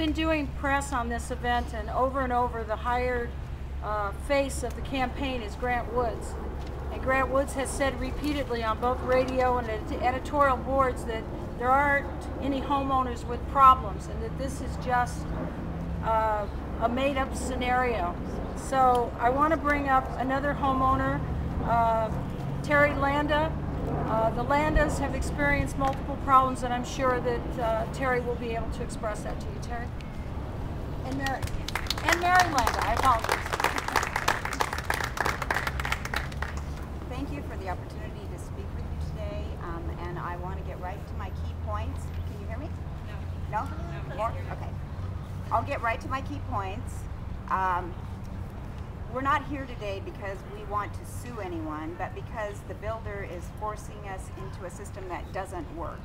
been doing press on this event, and over the hired face of the campaign is Grant Woods. And Grant Woods has said repeatedly on both radio and editorial boards that there aren't any homeowners with problems and that this is just a made-up scenario. So I want to bring up another homeowner, Terry Landa. The Landas have experienced multiple problems, and I'm sure that Terry will be able to express that to you. Terry? And Mary Landa, I apologize. Thank you for the opportunity to speak with you today, and I want to get right to my key points. Can you hear me? No. No? More? Okay. I'll get right to my key points. We're not here today because we want to sue anyone, but because the builder is forcing us into a system that doesn't work.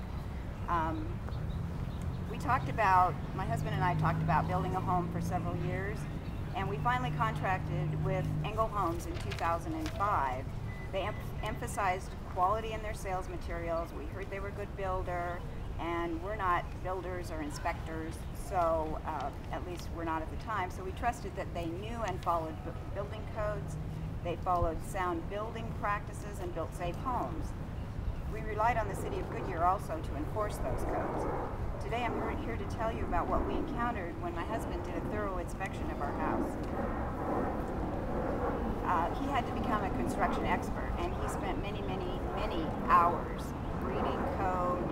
My husband and I talked about building a home for several years, and we finally contracted with Engel Homes in 2005. They emphasized quality in their sales materials. We heard they were a good builder, and we're not builders or inspectors, so at least we're not at the time. So we trusted that they knew and followed building codes. They followed sound building practices and built safe homes. We relied on the city of Goodyear also to enforce those codes. Today I'm here to tell you about what we encountered when my husband did a thorough inspection of our house. He had to become a construction expert, and he spent many hours reading code,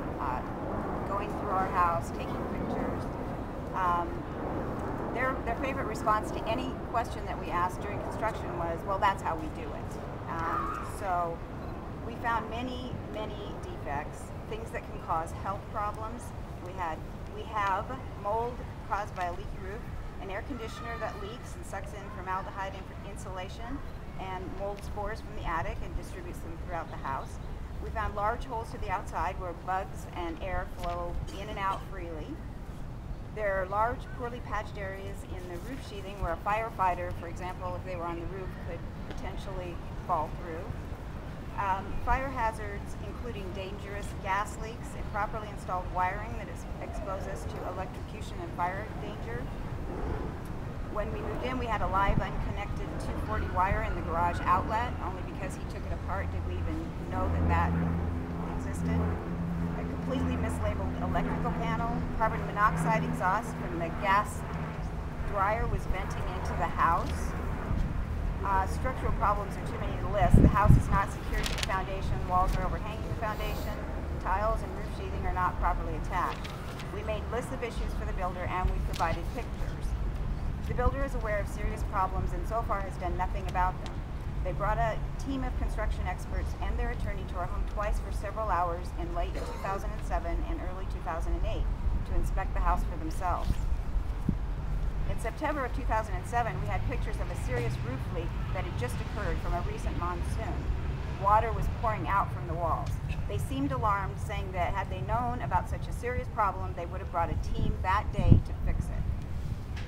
going through our house, taking pictures. Their favorite response to any question that we asked during construction was, well, that's how we do it. So we found many defects, things that can cause health problems. We have mold caused by a leaky roof, an air conditioner that leaks and sucks in formaldehyde insulation and mold spores from the attic and distributes them throughout the house. We found large holes to the outside where bugs and air flow in and out freely. There are large, poorly patched areas in the roof sheathing where a firefighter, for example, if they were on the roof, could potentially fall through. Fire hazards, including dangerous gas leaks, improperly installed wiring that exposes us to electrocution and fire danger. When we moved in, we had a live unconnected 240 wire in the garage outlet. Only because he took it apart did we even know that existed. A completely mislabeled electrical panel. Carbon monoxide exhaust from the gas dryer was venting into the house. Structural problems are too many to list. The house is not secured to the foundation. Walls are overhanging the foundation. Tiles and roof sheathing are not properly attached. We made lists of issues for the builder, and we provided pictures. The builder is aware of serious problems and so far has done nothing about them. They brought a team of construction experts and their attorney to our home twice for several hours in late 2007 and early 2008 to inspect the house for themselves. In September of 2007, we had pictures of a serious roof leak that had just occurred from a recent monsoon. Water was pouring out from the walls. They seemed alarmed, saying that had they known about such a serious problem, they would have brought a team that day to fix it.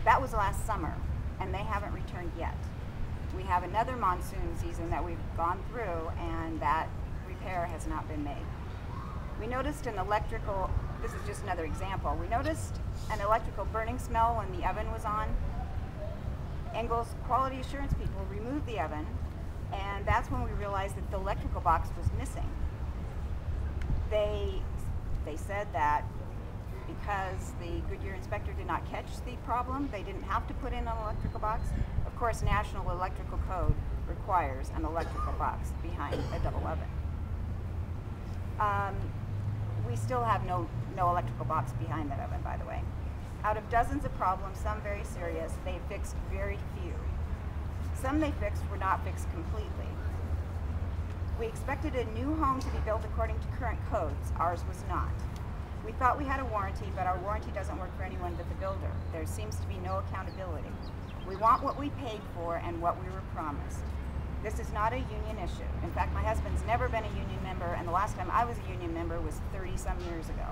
That was last summer, and they haven't returned yet. We have another monsoon season that we've gone through, and that repair has not been made. We noticed an electrical, this is just another example, we noticed an electrical burning smell when the oven was on. Engel's quality assurance people removed the oven, and that's when we realized that the electrical box was missing. They said that because the Goodyear inspector did not catch the problem, they didn't have to put in an electrical box. Of course, National Electrical Code requires an electrical box behind a double oven. We still have no electrical box behind that oven, by the way. Out of dozens of problems, some very serious, they fixed very few. Some they fixed were not fixed completely. We expected a new home to be built according to current codes. Ours was not. We thought we had a warranty, but our warranty doesn't work for anyone but the builder. There seems to be no accountability. We want what we paid for and what we were promised. This is not a union issue. In fact, my husband's never been a union member, and the last time I was a union member was 30-some years ago.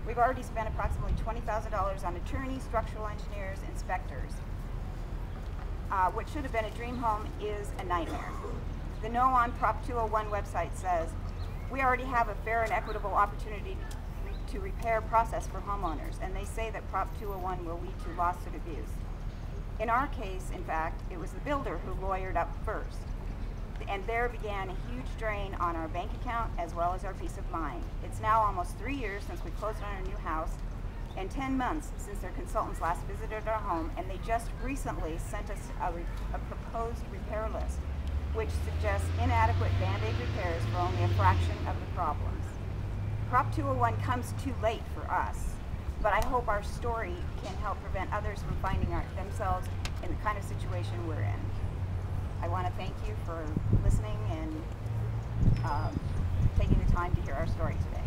We've already spent approximately $20,000 on attorneys, structural engineers, inspectors. What should have been a dream home is a nightmare. The No on Prop 201 website says, we already have a fair and equitable opportunity to repair process for homeowners, and they say that Prop 201 will lead to lawsuit abuse. In our case, in fact, it was the builder who lawyered up first, and there began a huge drain on our bank account as well as our peace of mind. It's now almost 3 years since we closed on our new house, and 10 months since their consultants last visited our home, and they just recently sent us a proposed repair list, which suggests inadequate Band-Aid repairs for only a fraction of the problems. Prop 201 comes too late for us, but I hope our story can help prevent others from finding themselves in the kind of situation we're in. I want to thank you for listening and taking the time to hear our story today.